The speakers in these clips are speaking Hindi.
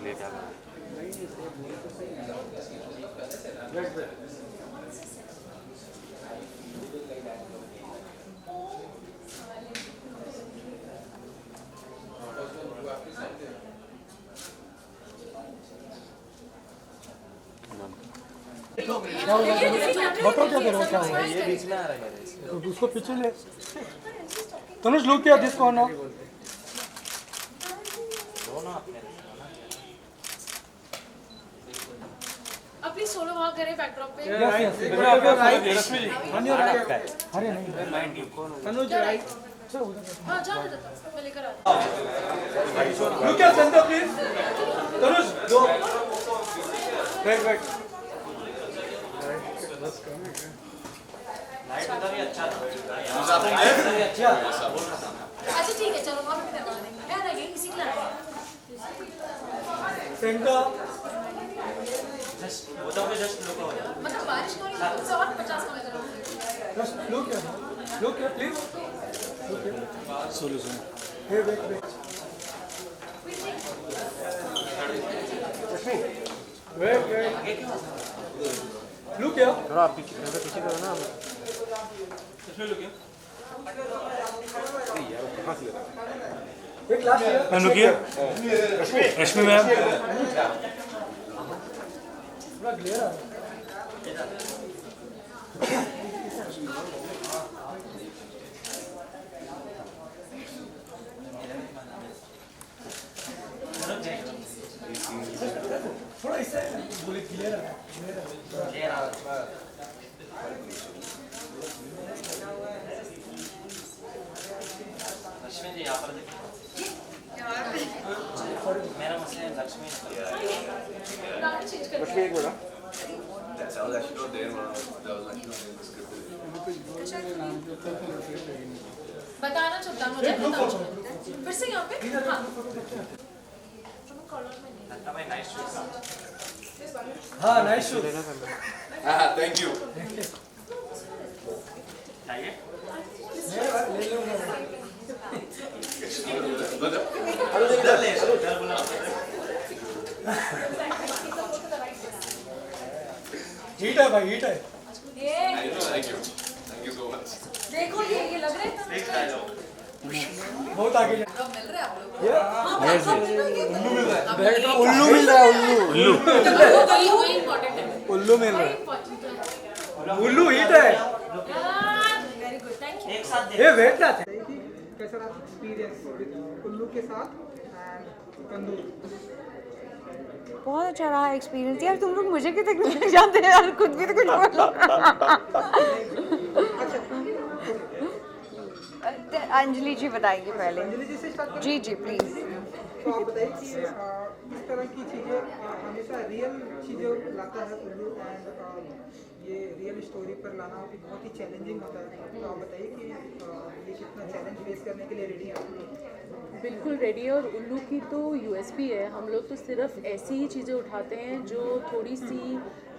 लिए क्या करें? बताओ क्या करो, क्या हुआ? ये बीच में आ रहा है मेरे। तो उसको पीछे ले। तनुज लुक किया दिस कौन हो? अपनी सोलो वहाँ करें बैकड्रॉप पे। रश्मि जी ऑन योर राइट। अरे नहीं तनुज राइट। हाँ जाने देता हूँ, मैं लेकर आता look at centre please. Tanuj go back back. Light उधर ही अच्छा था। अच्छा ठीक है चलो वहाँ पे भी करवा देंगे। क्या रहेगी किसी के लिए सेंटर उधर पे जस्ट लुक हो जाए। मतलब बारिश को नहीं उससे और 50 कम करो। Just look here please. Solution hey back back. Rashmi back back. Look here. थोड़ा पीछे करो ना। एक लास्ट हियर। अनुकिया रश्मि मैम थोड़ा क्लियर आ रहा है। थोड़ा इससे बोले क्लियर आ रहा है। लक्ष्मी जी यहाँ पर देखिए। मेरा मुझसे लक्ष्मी चेंज कर रश्मि एक minute. That was actually not there. That was actually not in the script. बताना चाहता हूँ मुझे बताओ। फिर से यहाँ पे हाँ कॉलर में नहीं लगता है नाइस शूट। हाँ नाइस शूट। Thank you. चाहिए? इधर ले इधर बुला। हीट है भाई हीट है। ये Thank you. Thank you so much. देखो ये लग रहा है तो एक डायलॉग। बहुत आगे जा। कब मिल रहा है आप लोग ये उल्लू उल्लू मिल रहा है उल्लू। वही इम्पोर्टेंट है उल्लू मिल रहा है। इम्पोर्टेंट उल्लू हीट है। है वेरी गुड थैंक यू एक साथ ये वेट ना थे। कैसा रहा एक्सपीरियंस उल्लू के साथ एंड तंदूर? बहुत अच्छा रहा एक्सपीरियंस। यार तुम लोग मुझे क्यों तक नहीं जानते यार, खुद भी तो कुछ बोलो। अंजलि जी बताएंगे पहले। अंजलि जी से स्टार्ट करें। जी जी प्लीज। तो आप बताइए कि इस तरह की चीज़ें हमेशा रियल चीज़ें लाता है उल्लू एंड ये रियल स्टोरी पर लाना बहुत ही चैलेंजिंग होता है। तो आप बताइए कि ये कितना चैलेंज फेस करने के लिए रेडी है आप लोग? बिल्कुल रेडी है। और उल्लू की तो यूएसपी है, हम लोग तो सिर्फ ऐसी ही चीज़ें उठाते हैं जो थोड़ी सी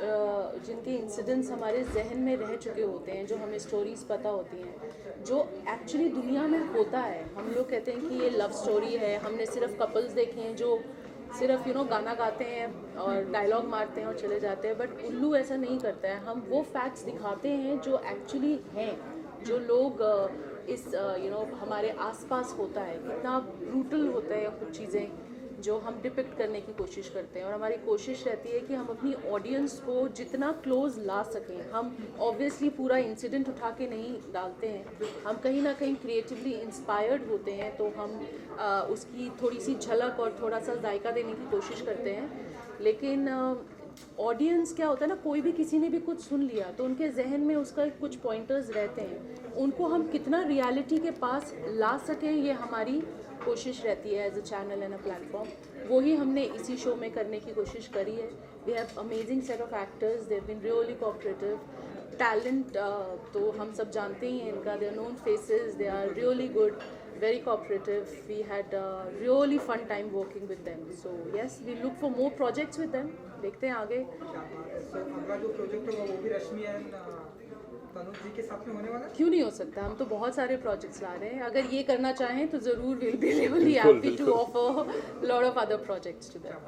जिनके इंसिडेंट्स हमारे जहन में रह चुके होते हैं, जो हमें स्टोरीज़ पता होती हैं, जो एक्चुअली दुनिया में होता है। हम लोग कहते हैं कि ये लव स्टोरी है, हमने सिर्फ कपल्स देखे हैं जो सिर्फ गाना गाते हैं और डायलॉग मारते हैं और चले जाते हैं, बट उल्लू ऐसा नहीं करता है। हम वो फैक्ट्स दिखाते हैं जो एक्चुअली हैं, जो लोग इस हमारे आसपास होता है, कितना ब्रूटल होता है कुछ चीज़ें जो हम डिपिक्ट करने की कोशिश करते हैं। और हमारी कोशिश रहती है कि हम अपनी ऑडियंस को जितना क्लोज ला सकें। हम ऑब्वियसली पूरा इंसिडेंट उठा के नहीं डालते हैं, हम कहीं ना कहीं क्रिएटिवली इंस्पायर्ड होते हैं, तो हम उसकी थोड़ी सी झलक और थोड़ा सा जायका देने की कोशिश करते हैं। लेकिन ऑडियंस क्या होता है ना, कोई भी किसी ने भी कुछ सुन लिया तो उनके जहन में उसका कुछ पॉइंटर्स रहते हैं, उनको हम कितना रियलिटी के पास ला सकें, ये हमारी कोशिश रहती है as a channel and a platform. वही हमने इसी शो में करने की कोशिश करी है। We have amazing set of actors, they have been really cooperative. Talent तो हम सब जानते ही हैं इनका, they are known faces, they are really good, very cooperative. We had a really fun time working with them. So yes, we look for more projects with them. देखते हैं आगे। तो अगला जो प्रोजेक्ट होगा वो भी रश्मि एंड तनुज जी के साथ में होने वाला है? क्यों नहीं हो सकता, हम तो बहुत सारे प्रोजेक्ट्स ला रहे हैं, अगर ये करना चाहें तो ज़रूर will be really happy to offer lot of other projects to them.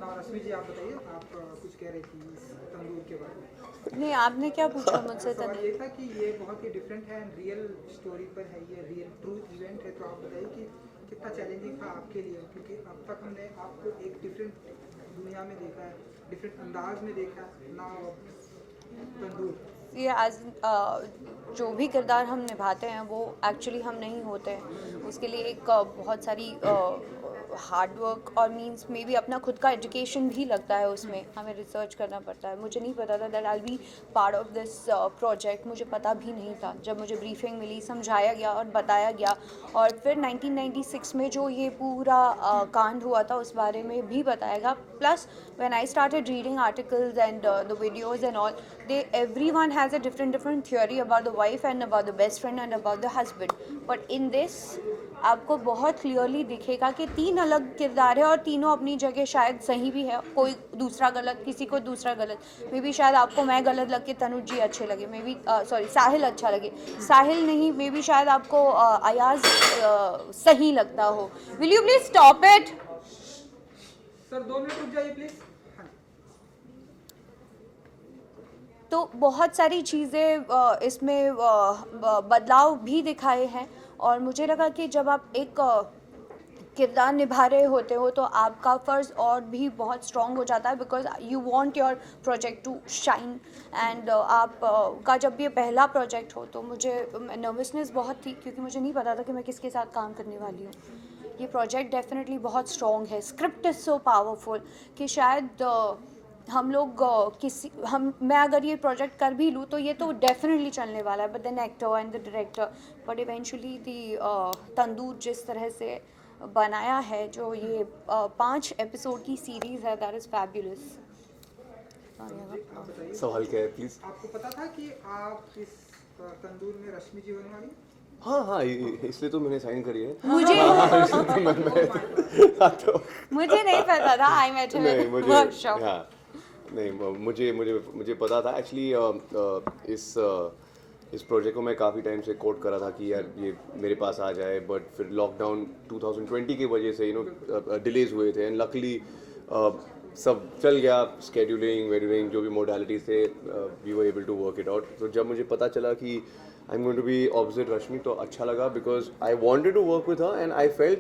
और रश्मि जी आप बताइए, आप कुछ कह रही थी इस तंदूर के बारे में। नहीं, आपने क्या पूछा मुझसे? सवाल ये था कि ये बहुत ही डिफरेंट है, रियल स्टोरी पर है, ये रियल ट्रू इवेंट है, तो आप बताइए कि कितना चैलेंजिंग था आपके लिए, क्योंकि अब तक हमने आपको एक डिफरेंट दुनिया में देखा है, डिफरेंट अंदाज में देखा है ना तंदूर। ये एज जो भी किरदार हम निभाते हैं वो एक्चुअली हम नहीं होते हैं, उसके लिए एक बहुत सारी हार्ड वर्क और मींस मे भी अपना खुद का एजुकेशन भी लगता है, उसमें हमें रिसर्च करना पड़ता है। मुझे नहीं पता था that I be part of this project, मुझे पता भी नहीं था। जब मुझे ब्रीफिंग मिली, समझाया गया और बताया गया, और फिर 1996 में जो ये पूरा कांड हुआ था उस बारे में भी बताया गया। Plus when I started reading articles and the videos and all, everyone has a different theory about the wife and about the best friend and about the husband, but in this आपको बहुत क्लियरली दिखेगा कि 3 अलग किरदार है और तीनों अपनी जगह शायद सही भी है, कोई दूसरा गलत, किसी को दूसरा गलत। मे बी शायद आपको मैं गलत लग के तनुज जी अच्छे लगे, मे बी सॉरी साहिल अच्छा लगे, साहिल नहीं, मे बी शायद आपको अयाज सही लगता हो। Will you please stop it sir 2 minute रुक जाइए प्लीज। तो बहुत सारी चीज़ें इसमें बदलाव भी दिखाए हैं, और मुझे लगा कि जब आप एक किरदार निभा रहे होते हो तो आपका फ़र्ज़ और भी बहुत स्ट्रॉन्ग हो जाता है, because you want your project to shine. And आप का जब ये पहला प्रोजेक्ट हो तो मुझे नर्वसनेस बहुत थी, क्योंकि मुझे नहीं पता था कि मैं किसके साथ काम करने वाली हूँ। ये प्रोजेक्ट डेफिनेटली बहुत स्ट्रॉन्ग है, स्क्रिप्ट इज़ सो पावरफुल कि शायद हम लोग मैं अगर ये प्रोजेक्ट कर भी लूँ तो ये तो डेफिनेटली चलने वाला है, but then actor and the director, but eventually the tandoor जिस तरह से बनाया है, जो ये 5 एपिसोड की सीरीज़ है, दैट इज़ फैब्युलस। सवाल क्या है प्लीज? आपको पता था कि आप इस तंदूर में रश्मि जी होने वाली? हाँ, इसलिए तो मैंने साइन करी है। मुझे तो मुझे नहीं पता था, आई मेट हिम नहीं, इन मुझे वर्कशॉप। हाँ, नहीं, मुझे पता था एक्चुअली। इस प्रोजेक्ट को मैं काफ़ी टाइम से कोट करा था कि यार ये मेरे पास आ जाए, बट फिर लॉकडाउन 2020 की वजह से डिलेज हुए थे, एंड लकली सब चल गया, स्केड्यूलिंग वेड्यूलिंग जो भी मोडालिटीज थे, we were able to work it out. तो जब मुझे पता चला कि I am going to be opposite Rashmi, तो अच्छा लगा, because I wanted to work with her, and I felt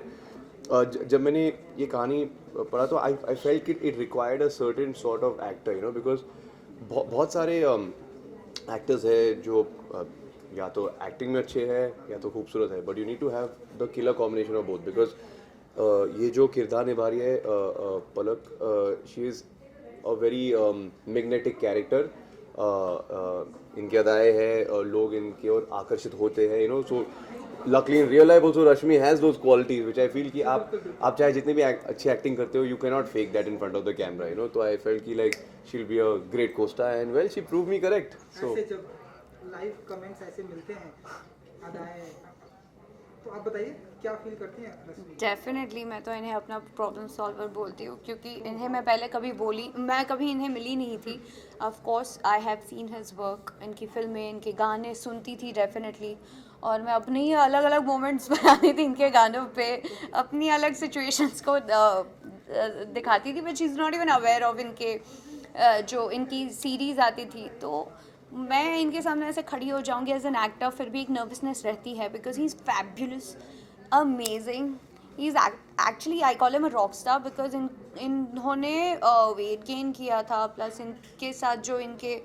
जब मैंने ये कहानी पढ़ा तो I felt it required a certain sort of actor, because बहुत सारे एक्टर्स है जो या तो एक्टिंग में अच्छे हैं या तो खूबसूरत है, but you need to have the killer combination of both, because ये जो किरदार निभा रही है Palak, she is a very magnetic character. इनके अदाएँ हैं, लोग इनकी ओर आकर्षित होते हैं, so luckily in real life also Rashmi has those qualities which I feel कि आप चाहे जितनी भी अच्छी एक्टिंग करते हो, you can not fake that in front of the camera, तो आई फेल्ट कि like she will be a great costar, and well she prove me correct. So ऐसे जब लाइव कमेंट्स ऐसे मिलते हैं अदाएं, तो आप बताइए क्या फील करती हैं रश्मि? डेफिनेटली मैं तो इन्हें अपना प्रॉब्लम सॉल्वर बोलती हूँ, क्योंकि इन्हें मैं पहले मैं कभी इन्हें मिली नहीं थी। Of course I have seen his work, इनकी फिल्में, इनके गाने सुनती थी डेफिनेटली, और मैं अपने ही अलग अलग मोमेंट्स बनाती थी इनके गानों पे, अपनी अलग सिचुएशंस को दिखाती थी, but she is not even aware of इनके जो इनकी सीरीज़ आती थी। तो मैं इनके सामने ऐसे खड़ी हो जाऊंगी एज एन एक्टर, फिर भी एक नर्वसनेस रहती है, because he is fabulous, amazing, he is actually I call him a rock star, because इन्होंने वेट गेन किया था, प्लस इनके साथ जो इनके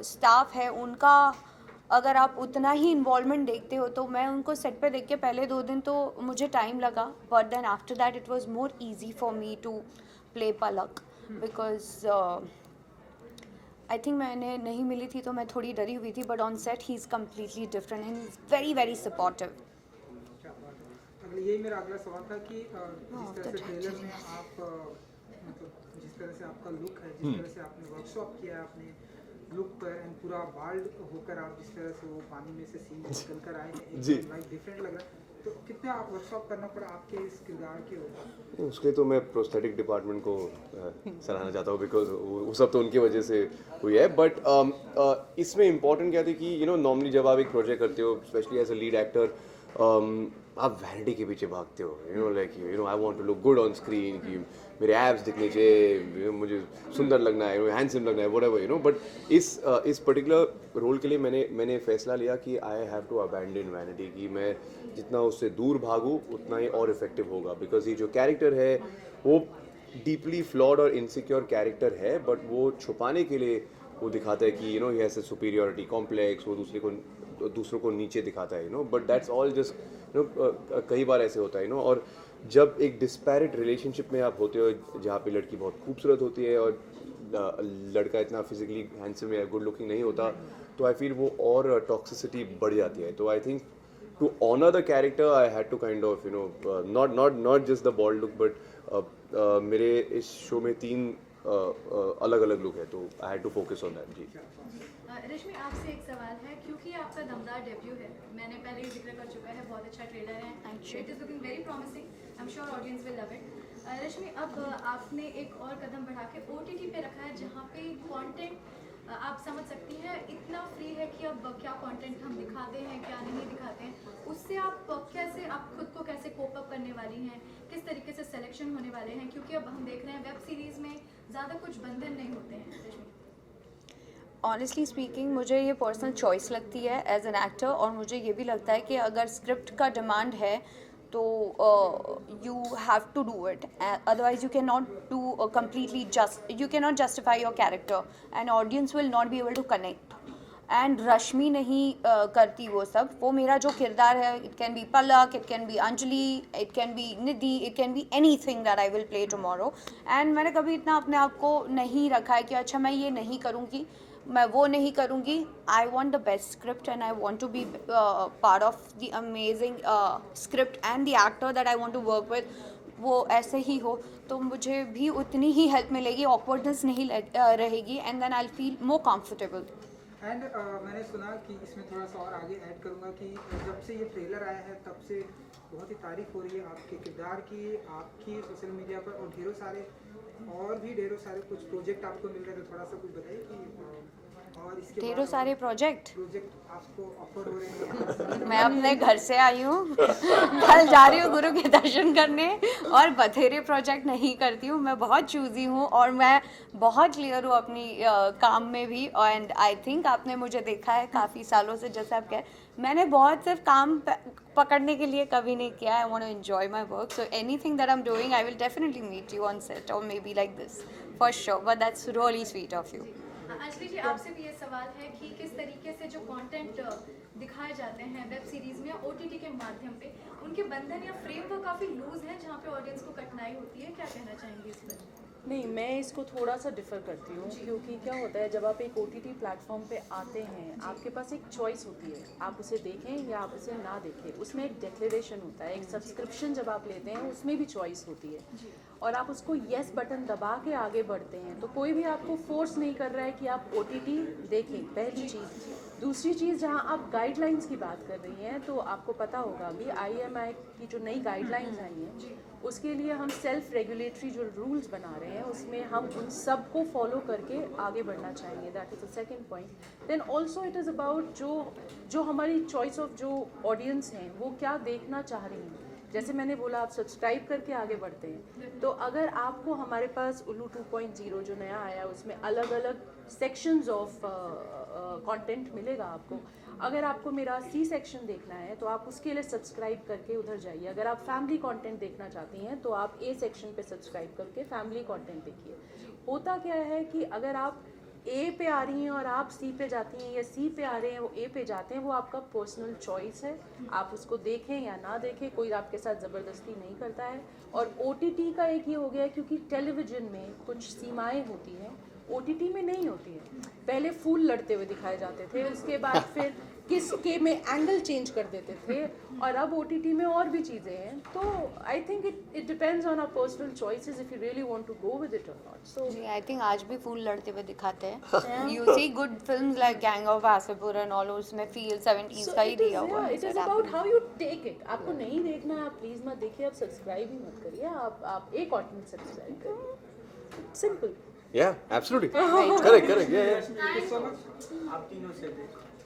स्टाफ है उनका अगर आप उतना ही इन्वॉल्वमेंट देखते हो, तो मैं उनको सेट पे देख के पहले 2 दिन तो मुझे टाइम लगा, but then after that it was more easy for me to play Palak, because I think मैंने नहीं मिली थी तो मैं थोड़ी डरी हुई थी, but on set he is completely different and is very very supportive. यही मेरा अगला सवाल था कि जिस तरह से ट्रेलर में आप मतलब जिस तरह से आपका लुक है, जिस तरह से आपने वर्कशॉप किया है, आपने लुक पर एंड पूरा बाल्ड होकर आप जिस तरह से वो पानी में से सीन निकल कर आए हैं जी। लाइक डिफरेंट लग रहा है, तो कितना वर्कशॉप करना पड़ा आपके इस किरदार के ऊपर? उसके तो मैं प्रोस्थेटिक डिपार्टमेंट को सराहना चाहता हूँ, बिकॉज वो सब तो उनकी वजह से हुई है। बट इसमें इम्पॉर्टेंट क्या थी कि नॉर्मली जब आप एक प्रोजेक्ट करते हो, specially as a lead actor, आप वैनिटी के पीछे भागते हो, like I want to look good on screen, कि मेरे एब्स दिखने चाहिए, मुझे सुंदर लगना है, हैंडसम लगना है, व्हाटएवर, बट इस पर्टिकुलर रोल के लिए मैंने फैसला लिया कि I have to abandon vanity, कि मैं जितना उससे दूर भागूँ उतना ही और इफेक्टिव होगा। बिकॉज ये जो कैरेक्टर है वो डीपली फ्लॉड और इनसिक्योर कैरेक्टर है, बट वो छुपाने के लिए वो दिखाता है कि he has a superiority complex, वो दूसरों को नीचे दिखाता है, बट दैट्स ऑल जस्ट कई बार ऐसे होता है, और जब एक डिस्पैरेट रिलेशनशिप में आप होते हो जहाँ पे लड़की बहुत खूबसूरत होती है और लड़का इतना फिजिकली हैंडसम या गुड लुकिंग नहीं होता, तो आई फील वो और टॉक्सिसिटी बढ़ जाती है। तो I think to honour the character I had to kind of not just the bold look, but मेरे इस शो में 3 अलग अलग लुक है, तो I had to focus on that. जी रश्मि, आपसे एक सवाल है, क्योंकि आपका दमदार डेब्यू है, मैंने पहले ही जिक्र कर चुका है, बहुत अच्छा ट्रेलर है, it is looking very promising, I am sure audience will love it. Rashmi, अब आपने एक और कदम बढ़ा के OTT पे रखा है, जहाँ पे कंटेंट आप समझ सकती हैं इतना फ्री है कि अब क्या कंटेंट हम दिखाते हैं, क्या नहीं दिखाते हैं, उससे आप कैसे, आप खुद को कैसे कोप अप करने वाली हैं, किस तरीके से सिलेक्शन होने वाले हैं, क्योंकि अब हम देख रहे हैं वेब सीरीज़ में ज़्यादा कुछ बंधन नहीं होते हैं। रश्मि, ऑनेस्टली स्पीकिंग मुझे ये पर्सनल चॉइस लगती है एज एन एक्टर, और मुझे ये भी लगता है कि अगर स्क्रिप्ट का डिमांड है तो you have to do it, otherwise you can not do completely you can not justify your character and audience will not be able to connect. And Rashmi नहीं करती वो सब, वो मेरा जो किरदार है, it can be Palak, it can be Anjali, it can be Nidhi, it can be anything that I will play tomorrow. And मैंने कभी इतना अपने आप को नहीं रखा है कि अच्छा मैं ये नहीं करूँगी, मैं वो नहीं करूँगी। I want the best script and I want to be part of the amazing script and the actor that I want to work with, वो ऐसे ही हो तो मुझे भी उतनी ही हेल्प मिलेगी, ऑकवर्डनेस नहीं रहेगी, and then I feel more comfortable. And मैंने सुना कि इसमें थोड़ा सा और आगे ऐड करूँगा कि जब से ये ट्रेलर आया है तब से बहुत ही तारीफ हो रही है आपके किरदार की, आपकी सोशल मीडिया पर, और ढेरों सारे कुछ प्रोजेक्ट आपको मिल रहे थे, थोड़ा सा कुछ बताइए कि और इसके ढेरों सारे प्रोजेक्ट आपको ऑफर हो रहे हैं? मैं अपने घर से आई हूँ, कल जा रही हूँ गुरु के दर्शन करने, और बथेरे प्रोजेक्ट नहीं करती हूँ। मैं बहुत चूजी हूँ और मैं बहुत क्लियर हूँ अपनी काम में भी, एंड आई थिंक आपने मुझे देखा है काफ़ी सालों से, जैसे आप कह, मैंने बहुत सिर्फ काम पकड़ने के लिए कभी नहीं किया। I want to enjoy my work, so anything that I am doing I will definitely meet you on set or maybe like this for sure, but that's really sweet of you. Anjali ji, आपसे भी ये सवाल है कि किस तरीके से जो कंटेंट दिखाए जाते हैं वेब सीरीज में या OTT के माध्यम पे, उनके बंधन या फ्रेमवर्क काफ़ी लूज है, जहाँ पे ऑडियंस को कठिनाई होती है, क्या कहना चाहेंगे इस पर? नहीं, मैं इसको थोड़ा सा डिफ़र करती हूँ, क्योंकि क्या होता है जब आप एक OTT प्लेटफॉर्म पे आते हैं, आपके पास एक चॉइस होती है, आप उसे देखें या आप उसे ना देखें, उसमें एक डिक्लेरेशन होता है। एक सब्सक्रिप्शन जब आप लेते हैं उसमें भी चॉइस होती है, और आप उसको येस बटन दबा के आगे बढ़ते हैं, तो कोई भी आपको फोर्स नहीं कर रहा है कि आप OTT देखें, पहली चीज़। दूसरी चीज़, जहाँ आप गाइडलाइंस की बात कर रही हैं, तो आपको पता होगा अभी IMI की जो नई गाइडलाइंस आई हैं, उसके लिए हम सेल्फ रेगुलेटरी जो रूल्स बना रहे हैं, उसमें हम उन सब को फॉलो करके आगे बढ़ना चाहेंगे। That is the second point. Then also it is about जो हमारी चॉइस ऑफ जो ऑडियंस हैं वो क्या देखना चाह रही हैं। जैसे मैंने बोला, आप सब्सक्राइब करके आगे बढ़ते हैं, तो अगर आपको हमारे पास उल्लू 2.0 जो नया आया, उसमें अलग अलग सेक्शंस ऑफ कंटेंट मिलेगा आपको। अगर आपको मेरा C सेक्शन देखना है तो आप उसके लिए सब्सक्राइब करके उधर जाइए। अगर आप फैमिली कंटेंट देखना चाहती हैं तो आप A सेक्शन पे सब्सक्राइब करके फैमिली कंटेंट देखिए। होता क्या है कि अगर आप A पे आ रही हैं और आप C पे जाती हैं, या C पे आ रहे हैं वो A पे जाते हैं, वो आपका पर्सनल चॉइस है। आप उसको देखें या ना देखें, कोई आपके साथ ज़बरदस्ती नहीं करता है। और OTT का एक ये हो गया है, क्योंकि टेलीविज़न में कुछ सीमाएं होती हैं, OTT में नहीं होती है। पहले फूल लड़ते हुए दिखाए जाते थे, उसके बाद फिर किसके में एंगल चेंज कर देते थे, और अब OTT में और भी चीज़ें हैं. तो I think it depends on our personal choices if you really want to go with it or not. So जी, आई थिंक आज भी फूल लड़ते हुए दिखाते हैं. You see good films like gang of Wasseypur and all, उसमें फील 70s का ही दिया हुआ है. It is about how you take it. आपको नहीं देखना है, आप प्लीज मत देखिए, आप सब्सक्राइब ही मत करिए, आप एक और सब्सक्राइब करिए. Simple. Yeah, absolutely. Correct. Yeah. Thank you so much. आप तीनों से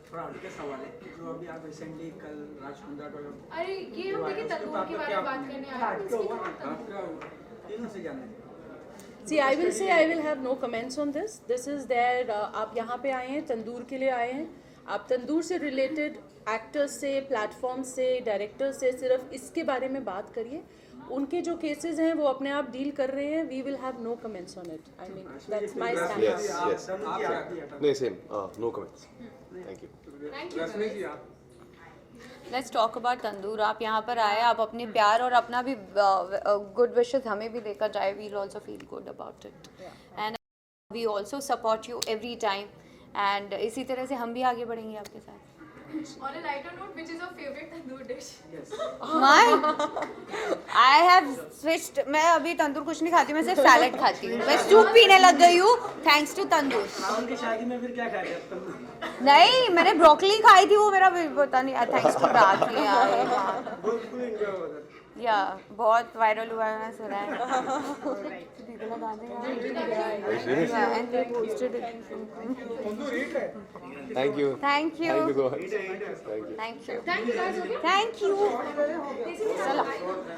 थोड़ा हटके सवाल है जो अभी आप रिसेंटली कल राजकुंदर और अरे ये हम देखिए तंदूर के बारे में बात करने आए हैं. इसके बाद तंदूर. तीनों से जानना है. See, I will have no comments on this. This is their आप यहाँ पे आए हैं, तंदूर के लिए आए हैं. आप तंदूर से रिलेटेड एक्टर्स से, प्लेटफॉर्म से, डायरेक्टर्स से सिर्फ इसके बारे में बात करिए. उनके जो केसेस हैं वो अपने आप डील कर रहे हैं. We will have no comments on it. I mean that's my stand. Yes. No, same. No comments. Thank you. Rashmi ji आप लेट्स टॉक अबाउट तंदूर. आप यहाँ पर आए, आप अपने प्यार और अपना भी गुड विशेस हमें भी देकर जाए. We will also feel good about it and we also support you every time. And इसी तरह से हम भी आगे बढ़ेंगे आपके साथ. On a lighter note, which is your favorite tandoor dish? I have switched. मैं अभी तंदूर कुछ नहीं खाती हूँ, मैं सिर्फ सैलेड खाती हूँ. मैं सूप पीने लग गई हूँ थैंक्स टू तंदूर. राहुल की शादी में फिर क्या खाया? नहीं, मैंने ब्रोकली खाई थी, वो मेरा पता नहीं थैंक्स टू रात की. बिल्कुल एंजॉय हो रहा या बहुत वायरल हुआ है, मैंने सुना है. People are dancing. Yeah, and they posted it. Thank you. Thank you. Thank you so much. Thank you. Thank you. Thank you guys. Okay. Thank you. चलो.